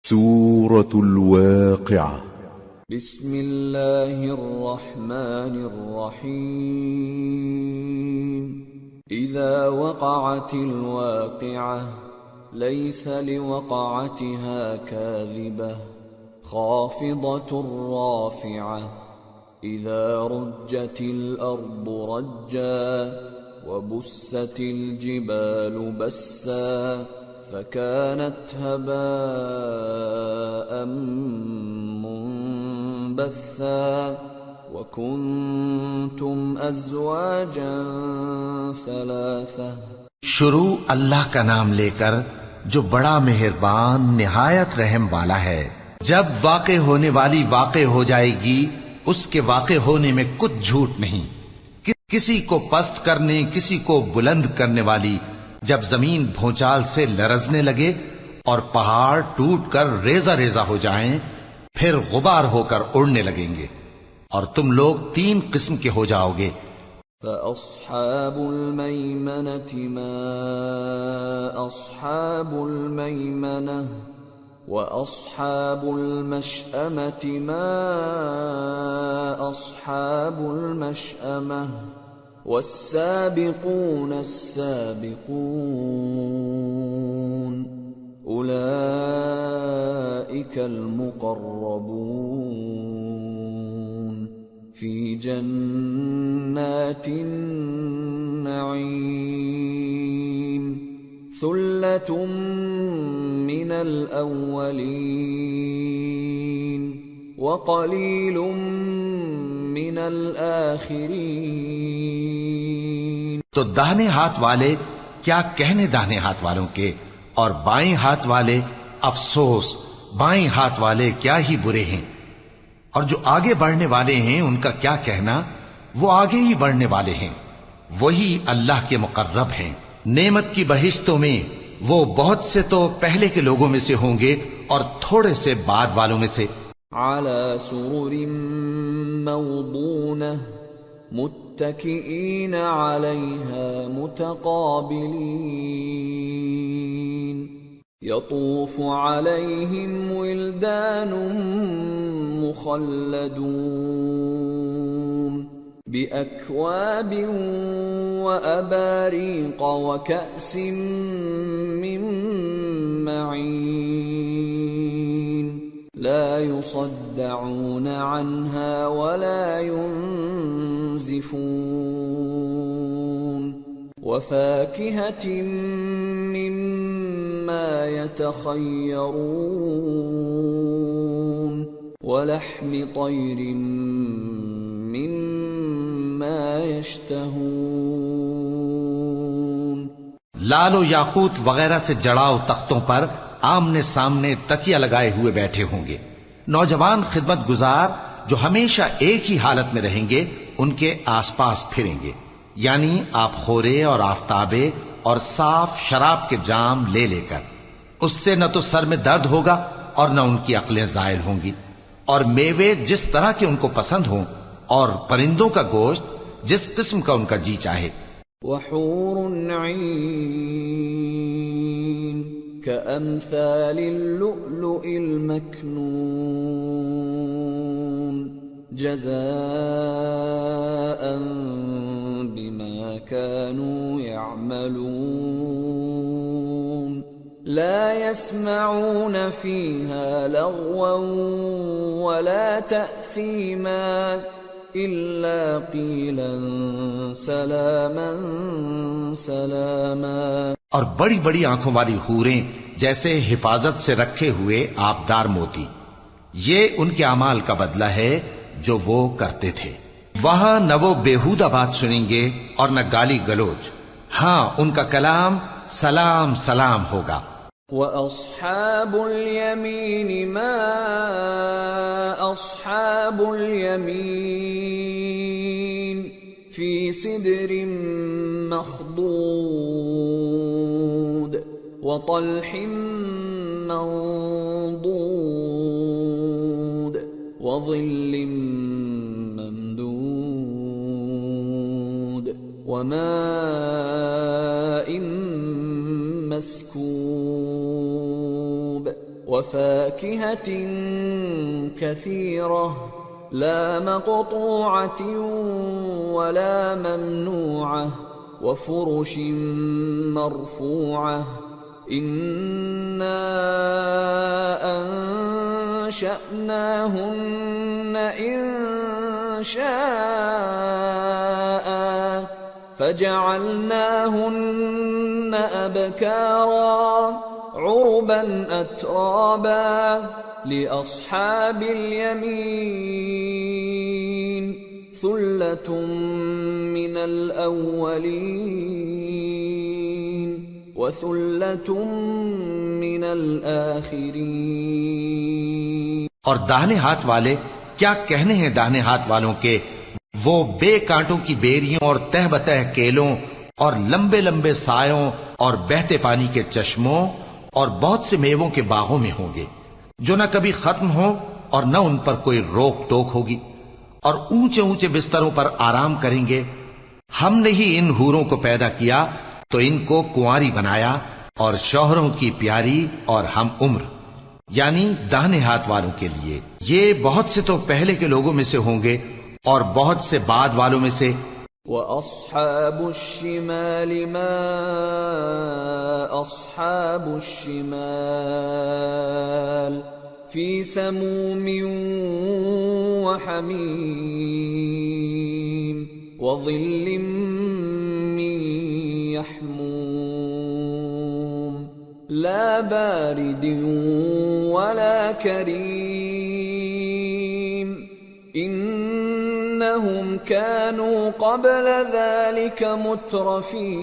سورة الواقعة. بسم الله الرحمن الرحيم. إذا وقعت الواقعة ليس لوقعتها كاذبة خافضة رافعة إذا رجت الأرض رجا وبست الجبال بسا فكانت هباء منبثا وكنتم أزواجا ثلاثة. شروع اللہ کا نام لے کر جو بڑا مہربان نہایت رحم والا ہے۔ جب واقع ہونے والی واقع ہو جائے گی اس کے واقع ہونے میں کچھ جھوٹ نہیں، کسی کو پست کرنے کسی کو بلند کرنے والی جب زمین بھونچال سے لرزنے لگے اور پہاڑ ٹوٹ کر ریزہ ریزہ ہو جائیں پھر غبار ہو کر اڑنے لگیں گے اور تم لوگ تین قسم کے ہو جاؤ گے۔ فأصحاب الميمنة ما أصحاب الميمنة وأصحاب المشأمة ما أصحاب المشأمة والسابقون السابقون أولئك المقربون في جنات النعيم ثلة من الأولين وقليل من الآخرين۔ تو داہنے ہاتھ والے کیا کہنے داہنے ہاتھ والوں کے، اور بائیں ہاتھ والے افسوس بائیں ہاتھ والے کیا ہی برے ہیں، اور جو آگے بڑھنے والے ہیں ان کا کیا کہنا، وہ آگے ہی بڑھنے والے ہیں، وہی اللہ کے مقرب ہیں۔ نعمت کی بہشتوں میں وہ بہت سے تو پہلے کے لوگوں میں سے ہوں گے اور تھوڑے سے بعد والوں میں سے۔ على سرر موضونة متكئين عليها متقابلين يطوف عليهم ولدان مخلدون بأكواب وأباريق وكأس من معين لا يصدعون عنها ولا ينزفون وفاكهة مما يتخيرون ولحم طير مما يشتهون۔ لال و یاقوت وغیرہ سے جڑاؤ تختوں پر آمنے سامنے تکیہ لگائے ہوئے بیٹھے ہوں گے۔ نوجوان خدمت گزار جو ہمیشہ ایک ہی حالت میں رہیں گے ان کے آس پاس پھریں گے، یعنی آپ خورے اور آفتابے اور صاف شراب کے جام لے لے کر۔ اس سے نہ تو سر میں درد ہوگا اور نہ ان کی عقلیں زائل ہوں گی، اور میوے جس طرح کے ان کو پسند ہوں اور پرندوں کا گوشت جس قسم کا ان کا جی چاہے۔ وحور عین كأمثال اللؤلؤ المكنون جزاء بما كانوا يعملون لا يسمعون فيها لغوا ولا تأثيما إلا قيلا سلاما سلاما۔ اور بڑی بڑی آنکھوں والی حوریں جیسے حفاظت سے رکھے ہوئے آبدار موتی، یہ ان کے اعمال کا بدلہ ہے جو وہ کرتے تھے۔ وہاں نہ وہ بیہودہ بات سنیں گے اور نہ گالی گلوچ، ہاں ان کا کلام سلام سلام ہوگا۔ وَأَصْحَابُ الْيَمِينِ مَا أَصْحَابُ الْيَمِينِ فِي سِدْرٍ مَّخْضُودٍ وَطَلْحٍ مَّنضُودٍ وَظِلٍّ مَّمْدُودٍ وَمَاءٍ مسكوب وفاكهة كثيرة لا مقطوعة ولا ممنوعة وفرش مرفوعة إنا أنشأناهن إنشاء فجعلناهن أبكارا عربا أترابا لأصحاب اليمين ثلة من الأولين وثلة من الآخرين۔ اور داہنے ہاتھ والے کیا کہنے ہیں داہنے ہاتھ والوں کے، وہ بے کانٹوں کی بیریوں اور تہ بتہ کیلوں اور لمبے لمبے سایوں اور بہتے پانی کے چشموں اور بہت سے میووں کے باغوں میں ہوں گے جو نہ کبھی ختم ہو اور نہ ان پر کوئی روک ٹوک ہوگی، اور اونچے اونچے بستروں پر آرام کریں گے۔ ہم نے ہی ان حوروں کو پیدا کیا تو ان کو کنواری بنایا، اور شوہروں کی پیاری اور ہم عمر، یعنی داہنے ہاتھ والوں کے لیے۔ یہ بہت سے تو پہلے کے لوگوں میں سے ہوں گے اور بہت سے بعد والوں میں سے۔ وَأَصْحَابُ الشِّمَالِ مَا أَصْحَابُ الشِّمَالِ فِي سَمُومٍ وَحَمِيمٍ وَظِلٍّ مِّن يَحْمُومٍ لَا بَارِدٍ وَلَا كَرِيمٍ إِنَّهُمْ كَانُوا قَبْلَ ذَلِكَ مُتْرَفِينَ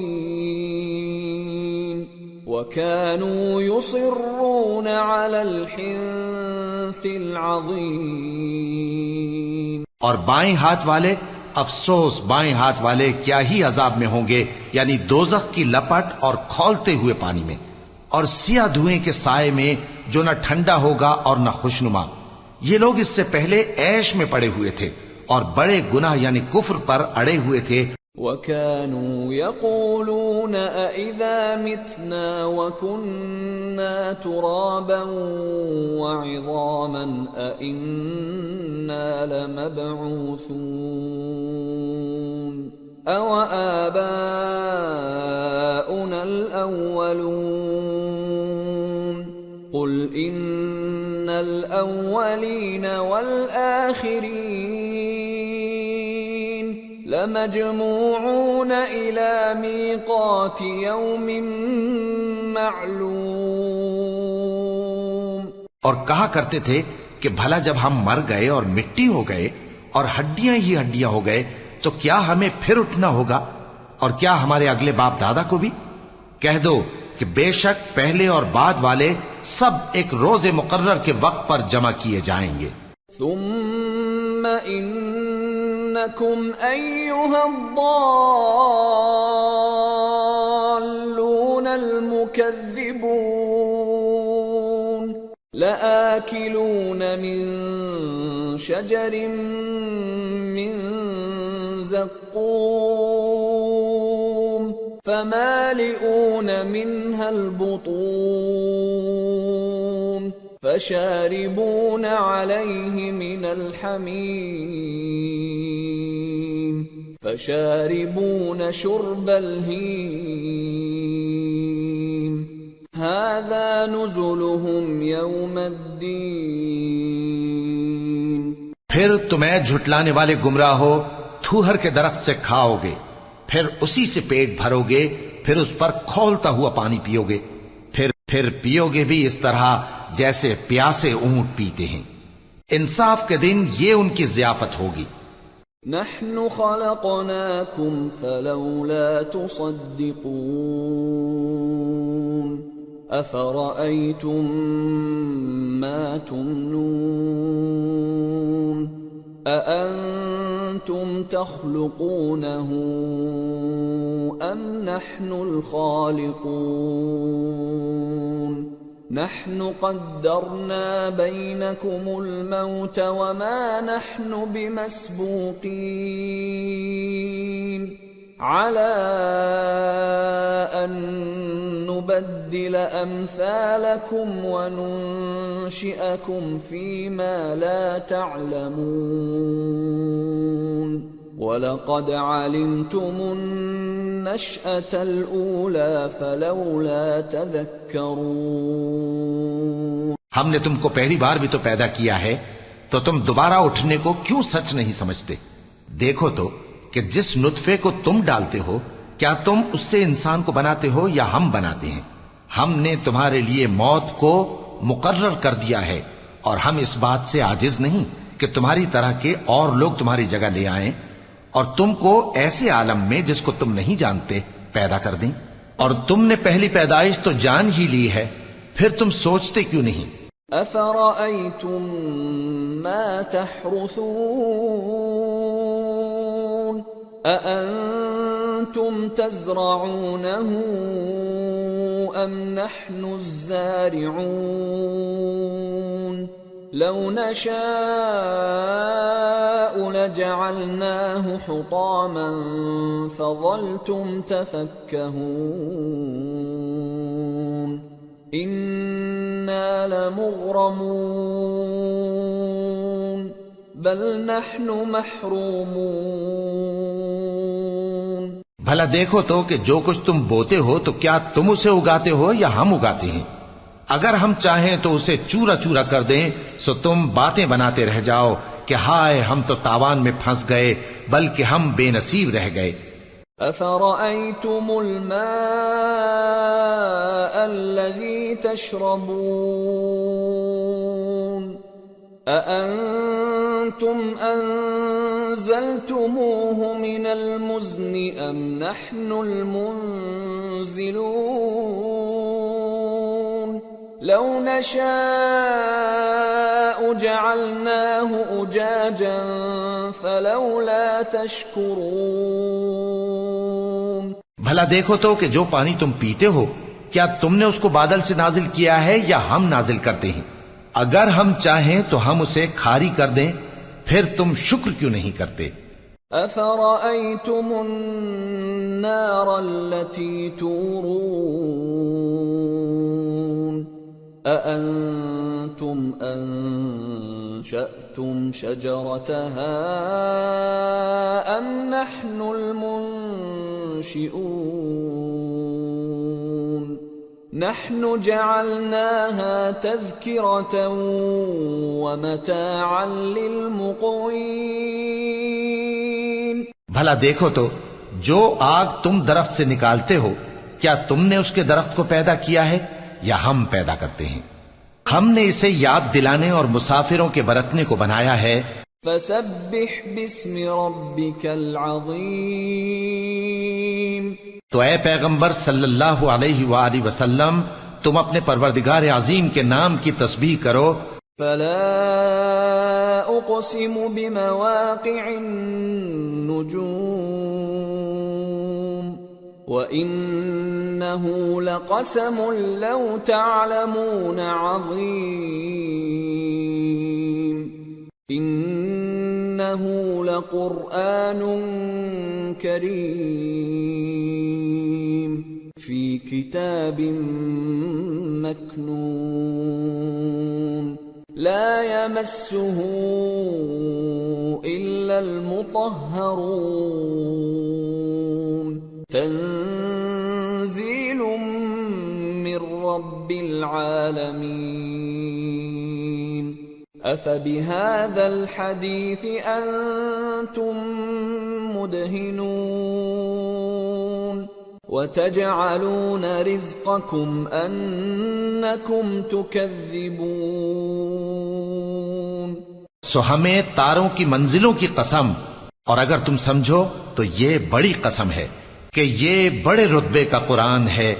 وَكَانُوا يُصِرُّونَ عَلَى الْحِنثِ الْعَظِيمِ۔ اور بائیں ہاتھ والے، افسوس بائیں ہاتھ والے کیا ہی عذاب میں ہوں گے، یعنی دوزخ کی لپٹ اور کھولتے ہوئے پانی میں، اور سیاہ دھوئیں کے سائے میں جو نہ ٹھنڈا ہوگا اور نہ خوشنما۔ یہ لوگ اس سے پہلے عیش میں پڑے ہوئے تھے اور بڑے گناہ یعنی کفر پر اڑے ہوئے تھے۔ وَكَانُوا يَقُولُونَ أَإِذَا مِتْنَا وَكُنَّا تُرَابًا وَعِظَامًا أَإِنَّا لَمَبْعُوثُونَ أَوَآبَاؤُنَا الْأَوَّلُونَ قُلْ إِنَّ الْأَوَّلِينَ وَالْآخِرِينَ لَمَجْمُوعُونَ إِلَى مِيقَاتِ يَوْمٍ مَّعْلُومٍ۔ اور کہا کرتے تھے کہ بھلا جب ہم مر گئے اور مٹی ہو گئے اور ہڈیاں ہی ہڈیاں ہو گئے تو کیا ہمیں پھر اٹھنا ہوگا، اور کیا ہمارے اگلے باپ دادا کو بھی؟ کہہ دو کہ بے شک پہلے اور بعد والے سب ایک روز مقرر کے وقت پر جمع کیے جائیں گے۔ ثم انکم ایھا الضالون المکذبون لآکلون من شجر من زقوم فمالئون منها البطون فشاربون عليه من الحميم فشاربون شرب الهيم هذا نزلهم يوم الدين۔ پھر تمہیں جھٹلانے والے گمراہ ہو تھوہر کے درخت سے کھاؤ گے، پھر اسی سے پیٹ بھرو گے، پھر اس پر کھولتا ہوا پانی پیو گے، پھر پیو گے بھی اس طرح جیسے پیاسے اونٹ پیتے ہیں۔ انصاف کے دن یہ ان کی ضیافت ہوگی۔ نحن خلقناكم فلولا تصدقون أفرأيتم ما تمنون أأنتم تخلقونه أم نحن الخالقون نحن قدرنا بينكم الموت وما نحن بمسبوقين على أن نبدل أمثالكم وننشئكم فيما لا تعلمون وَلَقَدْ عَلِمْتُمُ النَّشْأَةَ الْأُولَى فَلَوْلَا تَذَكَّرُونَ ہم نے تم کو پہلی بار بھی تو پیدا کیا ہے، تو تم دوبارہ اٹھنے کو کیوں سچ نہیں سمجھتے؟ دیکھو تو کہ جس نطفے کو تم ڈالتے ہو، کیا تم اس سے انسان کو بناتے ہو یا ہم بناتے ہیں؟ ہم نے تمہارے لیے موت کو مقرر کر دیا ہے، اور ہم اس بات سے عاجز نہیں کہ تمہاری طرح کے اور لوگ تمہاری جگہ لے آئیں اور تم کو ایسے عالم میں جس کو تم نہیں جانتے پیدا کر دیں۔ اور تم نے پہلی پیدائش تو جان ہی لی ہے، پھر تم سوچتے کیوں نہیں؟ أَفَرَأَيْتُم مَّا تَحْرُثُونَ أَأَنتُمْ تَزْرَعُونَهُ أَمْ نَحْنُ الزَّارِعُونَ لَوْ نَشَاءُ لَجَعَلْنَاهُ حُطَامًا فَظَلْتُمْ تَفَكَّهُونَ إِنَّا لَمُغْرَمُونَ بَلْ نَحْنُ مَحْرُومُونَ بھلا دیکھو تو کہ جو کچھ تم بوتے ہو تو کیا تم اسے اگاتے ہو یا ہم اگاتے ہیں؟ اگر ہم چاہیں تو اسے چورا چورا کر دیں سو تم باتیں بناتے رہ جاؤ کہ ہائے ہم تو تاوان میں پھنس گئے، بلکہ ہم بے نصیب رہ گئے۔ أَفَرَأَيْتُمُ الْمَاءَ الَّذِي تَشْرَبُونَ أَأَنتُمْ أَنزَلْتُمُوهُ مِنَ الْمُزْنِ أَمْ نَحْنُ الْمُنزِلُونَ لَوْ نَشَاءُ جَعَلْنَاهُ أُجَاجًا فَلَوْلَا تَشْكُرُونَ بھلا دیکھو تو کہ جو پانی تم پیتے ہو کیا تم نے اس کو بادل سے نازل کیا ہے یا ہم نازل کرتے ہیں؟ اگر ہم چاہیں تو ہم اسے کھاری کر دیں، پھر تم شکر کیوں نہیں کرتے؟ أَفَرَأَيْتُمُ النَّارَ الَّتِي تُورُونَ أَأَنتُمْ أَنشَأْتُمْ شَجَرَتَهَا أَمْ نَحْنُ الْمُنشِئُونَ نَحْنُ جَعَلْنَاهَا تَذْكِرَةً وَمَتَاعًا لِلْمُقْوِينَ بھلا دیکھو تو جو آگ تم درخت سے نکالتے ہو کیا تم نے اس کے درخت کو پیدا کیا ہے یا ہم پیدا کرتے ہیں؟ ہم نے اسے یاد دلانے اور مسافروں کے برتنے کو بنایا ہے۔ فَسَبِّحْ بِاسْمِ رَبِّكَ الْعَظِيمِ تو اے پیغمبر صلی اللہ علیہ وآلہ وسلم تم اپنے پروردگار عظیم کے نام کی تسبیح کرو۔ فَلَا أُقْسِمُ بِمَوَاقِعِ النُّجُومِ وَإِنَّهُ لَقَسَمٌ لَوْ تَعْلَمُونَ عَظِيمٌ إِنَّهُ لَقُرْآنٌ كَرِيمٌ فِي كِتَابٍ مَّكْنُونٍ لَا يَمَسُّهُ إِلَّا الْمُطَهَّرُونَ تنزيل من رب العالمين أفبهذا الحديث أنتم مدهنون وتجعلون رزقكم أنكم تكذبون سو ہمیں تاروں کی منزلوں کی قسم، اور اگر تم سمجھو تو یہ بڑی قسم ہے کہ یہ بڑے رتبے کا قرآن ہے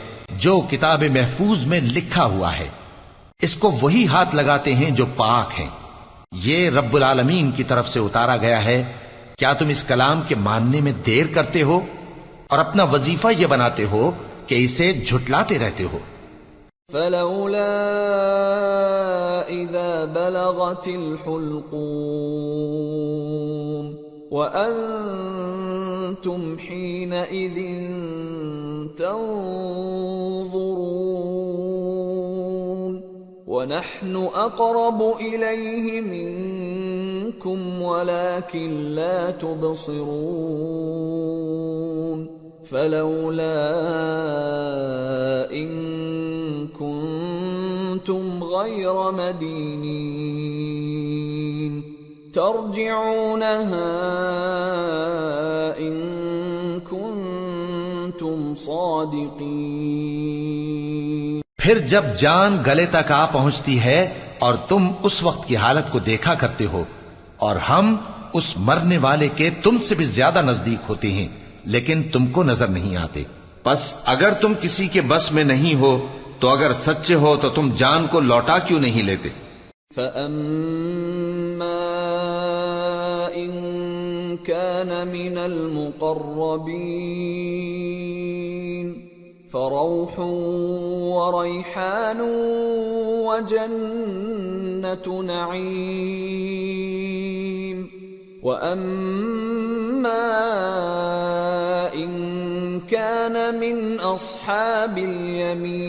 جو کتاب محفوظ میں لکھا ہوا ہے، اس کو وہی ہاتھ لگاتے ہیں جو پاک ہیں، یہ رب العالمین کی طرف سے اتارا گیا ہے۔ کیا تم اس کلام کے ماننے میں دیر کرتے ہو اور اپنا وظیفہ یہ بناتے ہو کہ اسے جھٹلاتے رہتے ہو؟ فلولا اذا بلغت الحلقوم وأنتم حينئذ تنظرون ونحن أقرب إليه منكم ولكن لا تبصرون فلولا إن كنتم غير مدينين ترجعونها إن كنتم صادقين۔ پھر جب جان گلے تک آ پہنچتی ہے اور تم اس وقت کی حالت کو دیکھا کرتے ہو اور ہم اس مرنے والے کے تم سے بھی زیادہ نزدیک ہوتے ہیں لیکن تم کو نظر نہیں آتے، پس اگر تم کسی کے بس میں نہیں ہو تو اگر سچے ہو تو تم جان کو لوٹا کیوں نہیں لیتے؟ فَأَمَّا إِن كَانَ مِنَ الْمُقَرَّبِينَ فَرَوْحٌ وَرَيْحَانٌ وَجَنَّةُ نَعِيمٍ وَأَمَّا إِن كَانَ مِنْ أَصْحَابِ الْيَمِينِ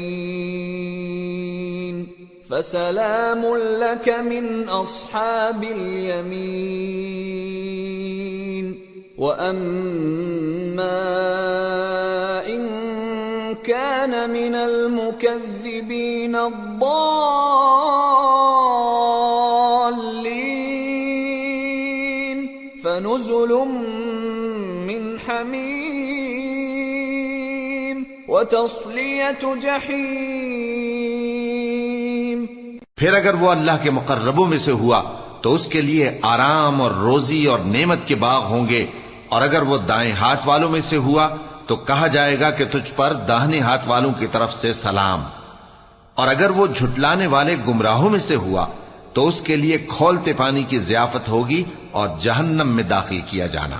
فَسَلَامٌ لَكَ مِنْ أَصْحَابِ الْيَمِينِ وَأَمَّا إِن كَانَ مِنَ الْمُكَذِّبِينَ الضَّالِّينَ فَنُزُلٌ مِّنْ حَمِيمٍ وَتَصْلِيَةُ جَحِيمٍ۔ پھر اگر وہ اللہ کے مقربوں میں سے ہوا تو اس کے لیے آرام اور روزی اور نعمت کے باغ ہوں گے، اور اگر وہ دائیں ہاتھ والوں میں سے ہوا تو کہا جائے گا کہ تجھ پر داہنے ہاتھ والوں کی طرف سے سلام، اور اگر وہ جھٹلانے والے گمراہوں میں سے ہوا تو اس کے لیے کھولتے پانی کی ضیافت ہوگی اور جہنم میں داخل کیا جانا۔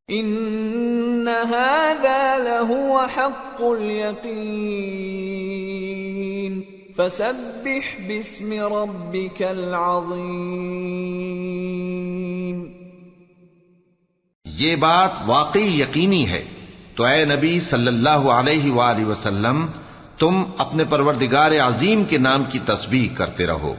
ان هذا لهو حق اليقین فسبح باسم ربك العظیم۔ یہ بات واقعی یقینی ہے، تو اے نبی صلی اللہ علیہ وآلہ وسلم تم اپنے پروردگار عظیم کے نام کی تسبیح کرتے رہو۔